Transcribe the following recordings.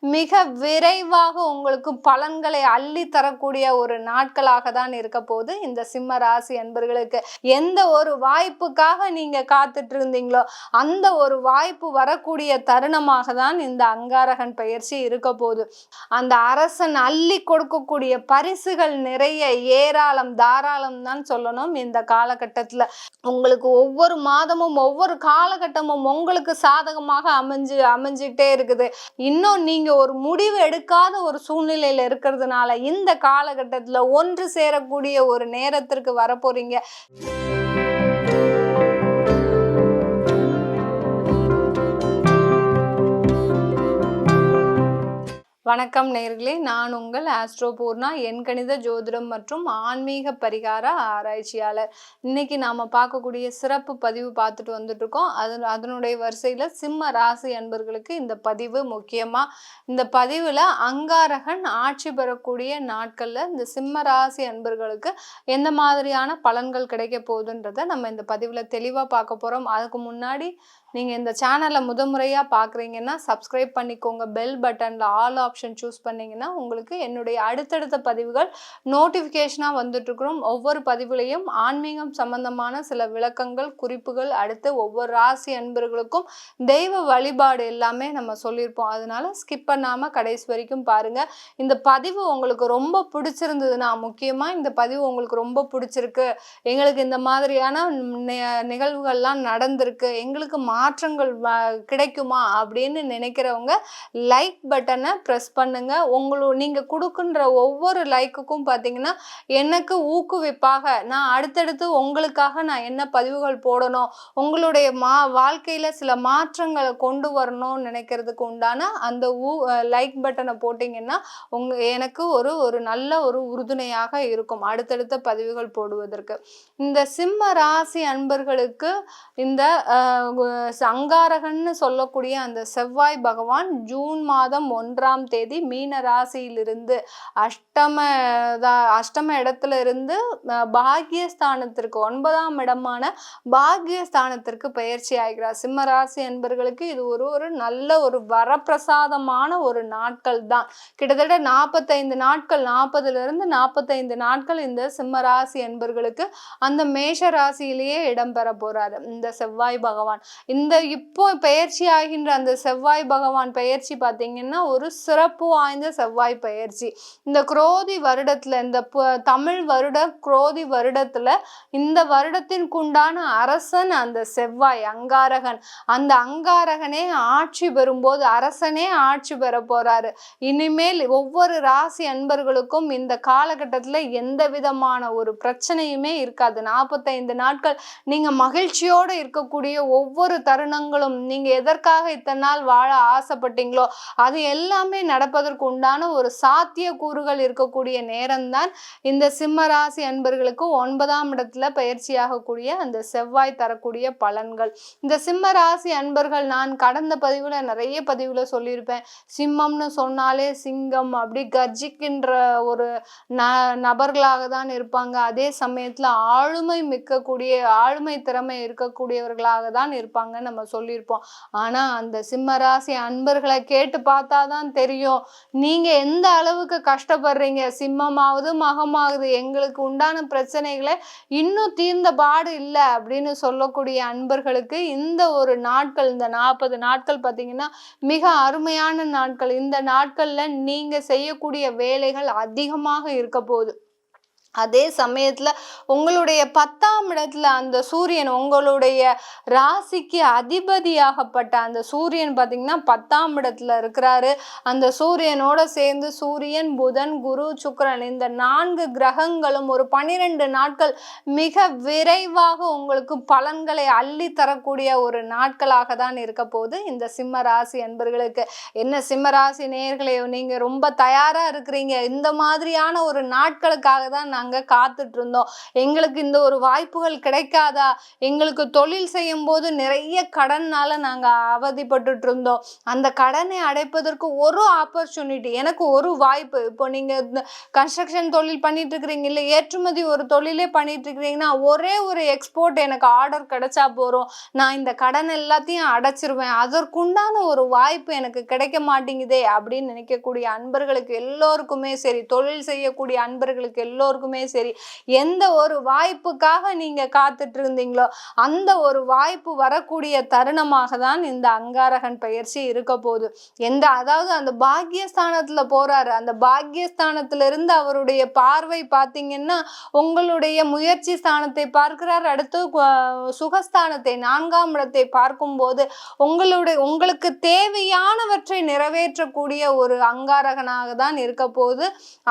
மிக விரைவாக உங்களுக்கு பலன்களை அள்ளி தரக்கூடிய ஒரு நாட்களாக தான் இருக்க போது இந்த சிம்ம ராசி அன்பர்களுக்கு. எந்த ஒரு வாய்ப்புக்காக நீங்க காத்துட்டு இருந்தீங்களோ அந்த ஒரு வாய்ப்பு வரக்கூடிய தருணமாக தான் இந்த அங்காரகன் பயிற்சி இருக்க போகுது. அந்த அரசன் அள்ளி கொடுக்கக்கூடிய பரிசுகள் நிறைய ஏராளம் தாராளம் தான் சொல்லணும். இந்த காலகட்டத்துல உங்களுக்கு ஒவ்வொரு மாதமும் ஒவ்வொரு காலகட்டமும் உங்களுக்கு சாதகமாக அமைஞ்சுட்டே இருக்குது. இன்னும் நீங்க ஒரு முடிவு எடுக்காத ஒரு சூழ்நிலையில இருக்கிறதுனால இந்த காலகட்டத்துல ஒன்று சேரக்கூடிய ஒரு நேரத்திற்கு வரப்போறீங்க. வணக்கம் நேயர்களே, நான் உங்கள் ஆஸ்ட்ரோ பூர்ணா, எண்கணித ஜோதிடம் மற்றும் ஆன்மீக பரிகார ஆராய்ச்சியாளர். இன்னைக்கு நாம பார்க்கக்கூடிய சிறப்பு பதிவு பார்த்துட்டு வந்துட்டு இருக்கோம். அதனுடைய வரிசையில சிம்ம ராசி அன்பர்களுக்கு இந்த பதிவு முக்கியமா. இந்த பதிவுல அங்காரகன் ஆட்சி பெறக்கூடிய நாட்கள்ல இந்த சிம்ம ராசி அன்பர்களுக்கு எந்த மாதிரியான பலன்கள் கிடைக்க போகுதுன்றத நம்ம இந்த பதிவுல தெளிவா பார்க்க போறோம். அதுக்கு முன்னாடி நீங்க இந்த சேனலை முதன்முறையா பார்க்குறீங்கன்னா சப்ஸ்கிரைப் பண்ணிக்கோங்க. பெல் பட்டன்ல ஆல் ஆப்ஷன் சூஸ் பண்ணீங்கன்னா உங்களுக்கு என்னுடைய அடுத்தடுத்த பதிவுகள் நோட்டிஃபிகேஷனாக வந்துட்டு இருக்கிறோம். ஒவ்வொரு பதிவுலையும் ஆன்மீகம் சம்பந்தமான சில விளக்கங்கள், குறிப்புகள், அடுத்து ஒவ்வொரு ராசி அன்பர்களுக்கும் தெய்வ வழிபாடு எல்லாமே நம்ம சொல்லியிருப்போம். அதனால ஸ்கிப் பண்ணாம கடைசி வரைக்கும் பாருங்க. இந்த பதிவு உங்களுக்கு ரொம்ப பிடிச்சிருந்ததுன்னா, முக்கியமா இந்த பதிவு உங்களுக்கு ரொம்ப பிடிச்சிருக்கு, எங்களுக்கு இந்த மாதிரியான நிகழ்வுகள்லாம் நடந்திருக்கு, எங்களுக்கு மாற்றங்கள் கிடைக்குமா அப்படின்னு நினைக்கிறவங்க லைக் பட்டனை ப்ரெஸ் பண்ணுங்க. நீங்க கொடுக்கின்ற ஒவ்வொரு லைக்குக்கும் பார்த்தீங்கன்னா எனக்கு ஊக்குவிப்பாக நான் அடுத்தடுத்து உங்களுக்காக நான் என்ன பதிவுகள் போடணும், உங்களுடைய வாழ்க்கையில சில மாற்றங்களை கொண்டு வரணும்னு நினைக்கிறதுக்கு உண்டான அந்த லைக் பட்டனை போட்டிங்கன்னா எனக்கு ஒரு நல்ல ஒரு உறுதுணையாக இருக்கும் அடுத்தடுத்த பதிவுகள் போடுவதற்கு. இந்த சிம்ம ராசி அன்பர்களுக்கு இந்த அங்காரகன்னு சொல்லக்கூடிய அந்த செவ்வாய் பகவான் ஜூன் மாதம் 1ஆம் தேதி மீன ராசியிலிருந்து அஷ்டம இடத்துல இருந்து பாக்கியஸ்தானத்திற்கு 9ஆம் இடமான பாக்கியஸ்தானத்திற்கு பயிற்சி ஆகிறார். சிம்ம ராசி அன்பர்களுக்கு இது ஒரு நல்ல ஒரு வரப்பிரசாதமான ஒரு நாட்கள் தான். கிட்டத்தட்ட 45 நாட்கள், 40லிருந்து 45 நாட்கள் இந்த சிம்ம ராசி அன்பர்களுக்கு அந்த மேஷ ராசியிலேயே இடம்பெற போறாரு இந்த செவ்வாய் பகவான். இந்த இப்போ பயிற்சி ஆகின்ற அந்த செவ்வாய் பகவான் பயிற்சி பார்த்தீங்கன்னா ஒரு சிறப்பு வாய்ந்த செவ்வாய் பயிற்சி. இந்த குரோதி வருடத்துல, இந்த தமிழ் வருட குரோதி வருடத்துல இந்த வருடத்திற்குண்டான அரசன் அந்த செவ்வாய் அங்காரகன். அந்த அங்காரகனே ஆட்சி பெறும்போது அரசனே ஆட்சி பெற போறாரு. இனிமேல் ஒவ்வொரு ராசி அன்பர்களுக்கும் இந்த காலகட்டத்துல எந்த விதமான ஒரு பிரச்சனையுமே இருக்காது. 45 நாட்கள் நீங்க மகிழ்ச்சியோடு இருக்கக்கூடிய ஒவ்வொரு தருணங்களும், நீங்க எதற்காக இத்தனை நாள் வாழ ஆசைப்பட்டீங்களோ அது எல்லாமே நடப்பதற்கு உண்டான ஒரு சாத்திய கூறுகள் இருக்கக்கூடிய நேரம்தான் இந்த சிம்ம ராசி அன்பர்களுக்கு 9ஆம் இடத்துல பயிற்சியாகக்கூடிய அந்த செவ்வாய் தரக்கூடிய பலன்கள். இந்த சிம்ம ராசி அன்பர்கள் நான் கடந்த பதிவுல நிறைய பதிவுல சொல்லியிருப்பேன். சிம்மம்னு சொன்னாலே சிங்கம் அப்படி கர்ஜிக்கின்ற ஒரு நபர்களாக தான் இருப்பாங்க. அதே சமயத்துல ஆளுமை திறமை இருக்கக்கூடியவர்களாக தான் இருப்பாங்க நம்ம சொல்லியிருப்போம். ஆனா அந்த சிம்ம ராசி அன்பர்களை கேட்டு பார்த்தாதான் தெரியும் நீங்க எந்த அளவுக்கு கஷ்டப்படுறீங்க. சிம்மமாவது மகமாகுது, எங்களுக்கு உண்டான பிரச்சனைகளை இன்னும் தீர்ந்த பாடு இல்லை அப்படின்னு சொல்லக்கூடிய அன்பர்களுக்கு இந்த ஒரு நாட்கள், இந்த 40 நாட்கள் பார்த்தீங்கன்னா மிக அருமையான நாட்கள். இந்த நாட்கள்ல நீங்க செய்யக்கூடிய வேலைகள் அதிகமாக இருக்க போகுது. அதே சமயத்துல உங்களுடைய 10ஆம் இடத்துல அந்த சூரியன், உங்களுடைய ராசிக்கு அதிபதியாகப்பட்ட அந்த சூரியன் பார்த்தீங்கன்னா 10ஆம் இடத்துல இருக்கிறாரு. அந்த சூரியனோட சேர்ந்து சூரியன், புதன், குரு, சுக்கிரன் இந்த 4 கிரகங்களும் ஒரு 12 நாட்கள் மிக விரைவாக உங்களுக்கு பலன்களை அள்ளி தரக்கூடிய ஒரு நாட்களாக தான் இருக்க போகுது இந்த சிம்ம ராசி அன்பர்களுக்கு. என்ன சிம்ம ராசி நேயர்களே, நீங்க ரொம்ப தயாரா இருக்கிறீங்க. இந்த மாதிரியான ஒரு நாட்களுக்காக தான் நாங்க காத்துட்டு இருந்தோம். எங்களுக்கு இந்த ஒரு வாய்ப்புகள் கிடைக்காதா? எங்களுக்கு தொழில் செய்யும் போது நிறைய கடன்னால நாங்க அவதிப்பட்டுட்டு இருந்தோம். அந்த கடனை அடைப்பதற்கு ஒரு ஆப்பர்ச்சுனிட்டி, எனக்கு ஒரு வாய்ப்பு. இப்போ நீங்க கன்ஸ்ட்ரக்ஷன் தொழில் பண்ணிட்டு இருக்கிறீங்க, இல்ல ஏற்றுமதி ஒரு தொழிலே பண்ணிட்டு இருக்கிறீங்கன்னா, ஒரே ஒரு எக்ஸ்போர்ட் எனக்கு ஆர்டர் கிடைச்சா போறோம், நான் இந்த கடன் எல்லாத்தையும் அடைச்சிருவேன். அதற்குண்டான ஒரு வாய்ப்பு எனக்கு கிடைக்க மாட்டேங்குதே அப்படின்னு நினைக்கக்கூடிய அன்பர்களுக்கு எல்லோருக்குமே சரி, தொழில் செய்யக்கூடிய அன்பர்களுக்கு எல்லோருக்குமே சரி, எந்த ஒரு வாய்ப்புக்காக நீங்க காத்துட்டு இருந்தீங்களோ அந்த ஒரு வாய்ப்பு வரக்கூடிய தருணமாக தான் இந்த அங்காரகன் பயிற்சி இருக்க போகுது. அதாவது அந்த பாக்கியஸ்தானத்துல போறாரு. அந்த பாக்கியஸ்தானத்திலிருந்து அவருடைய பார்வை பார்த்தீங்கன்னா உங்களுடைய முயற்சி ஸ்தானத்தை பார்க்கிறார். அடுத்து சுகஸ்தானத்தை 4ஆம் இடத்தை பார்க்கும்போது உங்களுக்கு தேவையானவற்றை நிறைவேற்றக்கூடிய ஒரு அங்காரகனாக தான் இருக்க போகுது.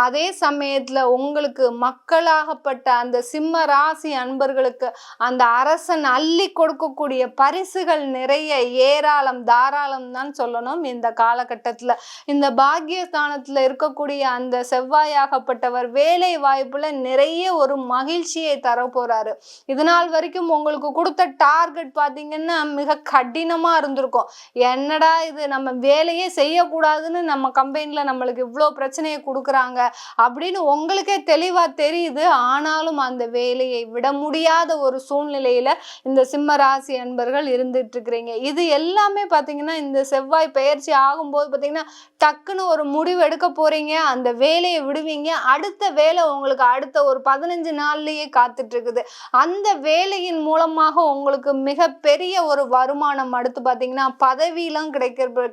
அதே சமயத்துல உங்களுக்கு மக்களாகப்பட்ட அந்த சிம்ம ராசி அன்பர்களுக்கு அந்த அரசன் அள்ளி கொடுக்கக்கூடிய பரிசுகள் நிறைய ஏராளம் தாராளம் தான் சொல்லணும். இந்த காலகட்டத்துல இந்த பாக்கியஸ்தானத்துல இருக்கக்கூடிய அந்த செவ்வாயாகப்பட்டவர் வேலை வாய்ப்புல நிறைய ஒரு மகிழ்ச்சியை தர போறாரு. இதனால் வரைக்கும் உங்களுக்கு கொடுத்த டார்கெட் பாத்தீங்கன்னா மிக கடினமா இருந்திருக்கும். என்னடா இது, நம்ம வேலையே செய்யக்கூடாதுன்னு நம்ம கம்பெனில நம்மளுக்கு இவ்வளவு பிரச்சனையை கொடுக்குறாங்க அப்படின்னு உங்களுக்கே தெளிவா தெரியுது. ஆனாலும் அந்த வேலையை விட முடியாத ஒரு சூழ்நிலையில இந்த சிம்ம ராசி அன்பர்கள் இருந்துட்டு இருக்கிறீங்க. இது எல்லாமே பாத்தீங்கன்னா இந்த செவ்வாய் பெயர்ச்சி ஆகும்போது பாத்தீங்கன்னா டக்குன்னு ஒரு முடிவு எடுக்க போறீங்க, அந்த வேலையை விடுவீங்க. அடுத்த வேலை உங்களுக்கு அடுத்த ஒரு 15 நாள்லயே காத்துட்டு இருக்குது. அந்த வேலையின் மூலமாக உங்களுக்கு மிகப்பெரிய ஒரு வருமானம், அடுத்து பாத்தீங்கன்னா பதவியெல்லாம்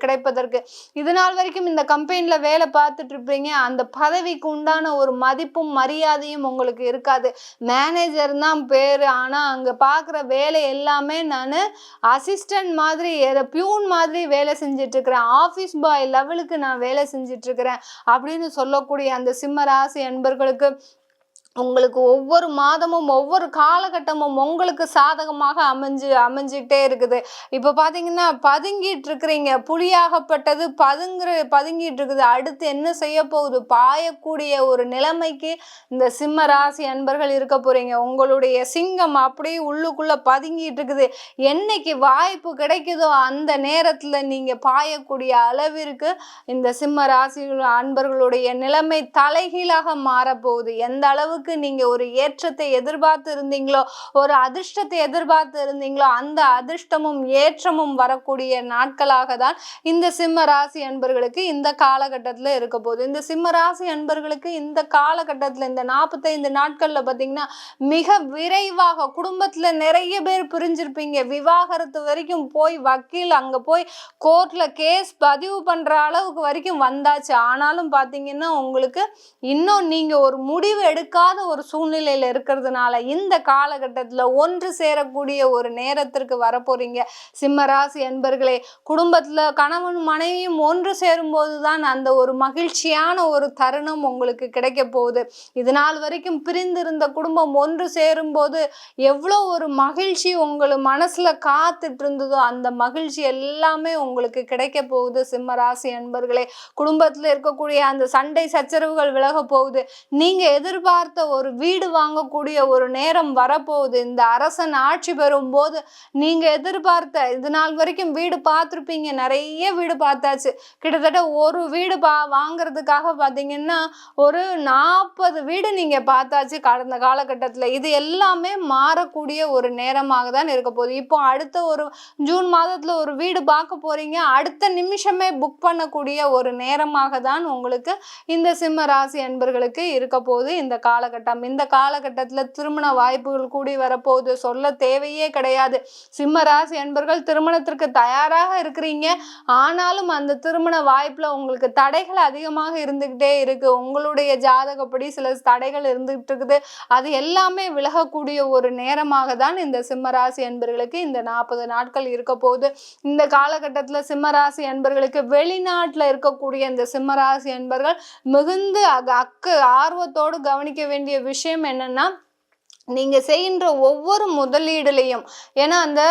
கிடைப்பதற்கு, இது நாள் வரைக்கும் இந்த கம்பெனில வேலை பார்த்துட்டு இருப்பீங்க, அந்த பதவிக்கு உண்டான ஒரு மதிப்பும் மரியாதையும் உங்களுக்கு இருக்காது. மேனேஜர் தான் பேரு, ஆனா அங்க பாக்குற வேலை எல்லாமே நான் அசிஸ்டன்ட் மாதிரி, பியூன் மாதிரி வேலை செஞ்சுட்டு இருக்கிறேன், ஆபீஸ் பாய் லெவலுக்கு நான் வேலை செஞ்சுட்டு இருக்கிறேன் அப்படின்னு சொல்லக்கூடிய அந்த சிம்ம ராசி அன்பர்களுக்கு உங்களுக்கு ஒவ்வொரு மாதமும் ஒவ்வொரு காலகட்டமும் உங்களுக்கு சாதகமாக அமைஞ்சுக்கிட்டே இருக்குது. இப்போ பார்த்தீங்கன்னா பதுங்கிட்டு இருக்கிறீங்க, புலியாகப்பட்டது பதுங்கிட்டு இருக்குது. அடுத்து என்ன செய்ய போகுது, பாயக்கூடிய ஒரு நிலைமைக்கு இந்த சிம்ம ராசி அன்பர்கள் இருக்க போறீங்க. உங்களுடைய சிங்கம் அப்படியே உள்ளுக்குள்ள பதுங்கிட்டு இருக்குது. என்னைக்கு வாய்ப்பு கிடைக்குதோ அந்த நேரத்துல நீங்க பாயக்கூடிய அளவிற்கு இந்த சிம்ம ராசி அன்பர்களுடைய நிலைமை தலைகீழாக மாறப்போகுது. எந்த அளவுக்கு நீங்க ஒரு ஏற்றத்தை எதிர்பார்த்து இருந்தீங்களோ, ஒரு அதிர்ஷ்டத்தை எதிர்பார்த்து இருந்தீங்களோ, அந்த அதிர்ஷ்டமும் ஏற்றமும் வரக்கூடிய நாட்களாக தான் இந்த சிம்ம ராசி அன்பர்களுக்கு இந்த காலகட்டத்துல இருக்க போகுது. இந்த சிம்ம ராசி அன்பர்களுக்கு இந்த காலகட்டத்துல இந்த 45 நாட்கள்ல பாத்தீங்கன்னா மிக விரைவாக, குடும்பத்துல நிறைய பேர் பிரிஞ்சிருப்பீங்க, விவாகரத்து வரைக்கும் போய் வக்கீல் அங்க போய் கோர்ட்ல கேஸ் பதிவு பண்ற அளவுக்கு வரைக்கும் வந்தாச்சு. ஆனாலும் பாத்தீங்கன்னா உங்களுக்கு இன்னும் நீங்க ஒரு முடிவு எடுக்காத ஒரு சூழ்நிலையில இருக்கிறதுனால இந்த காலகட்டத்துல ஒன்று சேரக்கூடிய ஒரு நேரத்திற்கு வரப்போறீங்க சிம்ம ராசி அன்பர்களே. குடும்பத்துல கணவன் மனைவியும் ஒன்று சேரும் போதுதான் அந்த ஒரு மகிழ்ச்சியான ஒரு தருணம் உங்களுக்கு கிடைக்க போகுது. இது நாள் வரைக்கும் பிரிந்திருந்த குடும்பம் ஒன்று சேரும் போது எவ்வளோ ஒரு மகிழ்ச்சி உங்கள் மனசுல காத்துட்டு இருந்ததோ அந்த மகிழ்ச்சி எல்லாமே உங்களுக்கு கிடைக்க போகுது சிம்ம ராசி அன்பர்களே. குடும்பத்துல இருக்கக்கூடிய அந்த சண்டை சச்சரவுகள் விலக போகுது. நீங்க எதிர்பார்த்த ஒரு வீடு வாங்கக்கூடிய ஒரு நேரம் வரப்போகுது. இந்த அரசன் ஆட்சி பெறும் போது நீங்க எதிர்பார்த்த, இது நாள் வரைக்கும் வீடு பார்த்துருப்பீங்க, நிறைய வீடு பார்த்தாச்சு. கிட்டத்தட்ட ஒரு வீடு வாங்குறதுக்காக பாத்தீங்கன்னா ஒரு 40 வீடு நீங்க பார்த்தாச்சு கடந்த காலகட்டத்துல. இது எல்லாமே மாறக்கூடிய ஒரு நேரமாக தான் இருக்க போகுது. இப்போ அடுத்த ஒரு ஜூன் மாதத்துல ஒரு வீடு பார்க்க போறீங்க, அடுத்த நிமிஷமே புக் பண்ணக்கூடிய ஒரு நேரமாக தான் உங்களுக்கு இந்த சிம்ம ராசி அன்பர்களுக்கு இருக்க போகுது இந்த காலகட்டம். இந்த காலகட்டத்துல திருமண வாய்ப்புகள் கூடி வரப்போகுது, சொல்ல தேவையே கிடையாது. சிம்ம ராசி அன்பர்கள் திருமணத்திற்கு தயாராக இருக்கிறீங்க, ஆனாலும் அந்த திருமண வாய்ப்புல உங்களுக்கு தடைகள் அதிகமாக இருந்துகிட்டே இருக்கு. உங்களுடைய ஜாதகப்படி சில தடைகள் இருந்துகிட்டு இருக்குது, அது எல்லாமே விலகக்கூடிய ஒரு நேரமாக தான் இந்த சிம்ம ராசி அன்பர்களுக்கு இந்த 40 நாட்கள் இருக்க போகுது. இந்த காலகட்டத்துல சிம்ம ராசி அன்பர்களுக்கு வெளிநாட்டுல இருக்கக்கூடிய இந்த சிம்ம ராசி அன்பர்கள் மிகுந்து ஆர்வத்தோடு கவனிக்க வேண்டிய விஷயம் என்னன்னா, நீங்க செய்கின்ற ஒவ்வொரு முதலீடுலயும் ஏன்னா அந்த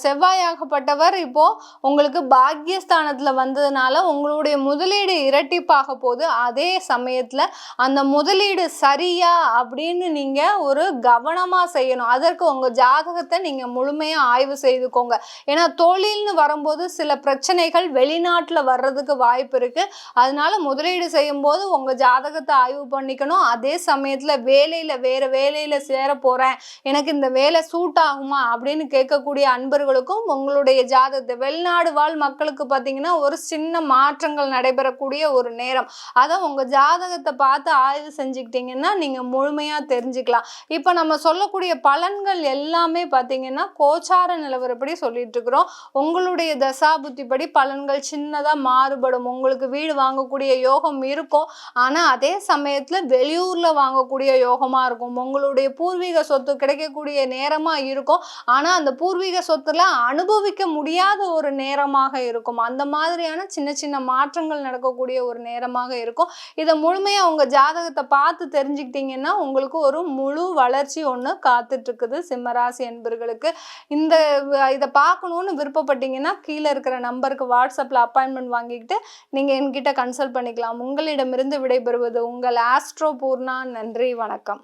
செவ்வாயாகப்பட்டவர் இப்போ உங்களுக்கு பாக்கியஸ்தானத்துல வந்ததுனால உங்களுடைய முதலீடு இரட்டிப்பாக போகுது. அதே சமயத்துல அந்த முதலீடு சரியா அப்படின்னு நீங்க ஒரு கவனமா செய்யணும். அதற்கு உங்க ஜாதகத்தை நீங்க முழுமையா ஆய்வு செய்துக்கோங்க. ஏன்னா தொழில்னு வரும்போது சில பிரச்சனைகள் வெளிநாட்டுல வர்றதுக்கு வாய்ப்பு இருக்கு. அதனால முதலீடு செய்யும் போது உங்க ஜாதகத்தை ஆய்வு பண்ணிக்கணும். அதே சமயத்துல வேற வேலையில சேர போறேன், எனக்கு இந்த வேலை சூட் ஆகுமா அப்படின்னு கேட்கக்கூடிய அன்பர்களுக்கும் உங்களுடைய ஜாதகத்தை வெளிநாடு வாழ் மக்களுக்கு பார்த்தீங்கன்னா ஒரு சின்ன மாற்றங்கள் நடைபெறக்கூடிய ஒரு நேரம். அதை உங்க ஜாதகத்தை பார்த்து ஆய்வு செஞ்சுக்கிட்டீங்கன்னா நீங்க முழுமையா தெரிஞ்சுக்கலாம். இப்ப நம்ம சொல்லக்கூடிய பலன்கள் எல்லாமே பார்த்தீங்கன்னா கோச்சார நிலவரப்படி சொல்லிட்டு இருக்கிறோம். உங்களுடைய தசாபுத்திப்படி பலன்கள் சின்னதா மாறுபடும். உங்களுக்கு வீடு வாங்கக்கூடிய யோகம் இருக்கும், ஆனா அதே சமயத்துல வெளியூர்ல வாங்கக்கூடிய யோகமா இருக்கும். உங்களுடைய பூர்வீக சொத்து கிடைக்கக்கூடிய நேரமா இருக்கும், ஆனா அந்த பூர்வீக சொத்துல அனுபவிக்க முடியாத ஒரு நேரமாக இருக்கும். அந்த மாதிரியான சின்ன சின்ன மாற்றங்கள் நடக்கக்கூடிய ஒரு நேரமாக இருக்கும். இதை முழுமையா உங்க ஜாதகத்தை பார்த்து தெரிஞ்சுக்கிட்டீங்கன்னா உங்களுக்கு ஒரு முழு வளர்ச்சி ஒண்ணு காத்துட்டு இருக்குது சிம்மராசி என்பர்களுக்கு. இதை பார்க்கணும்னு விருப்பப்பட்டீங்கன்னா கீழே இருக்கிற நம்பருக்கு வாட்ஸ்அப்ல அப்பாயின்மெண்ட் வாங்கிக்கிட்டு நீங்க என்கிட்ட கன்சல்ட் பண்ணிக்கலாம். உங்களிடமிருந்து விடைபெறுவது உங்கள் ஆஸ்ட்ரோ பூர்ணா. நன்றி, வணக்கம்.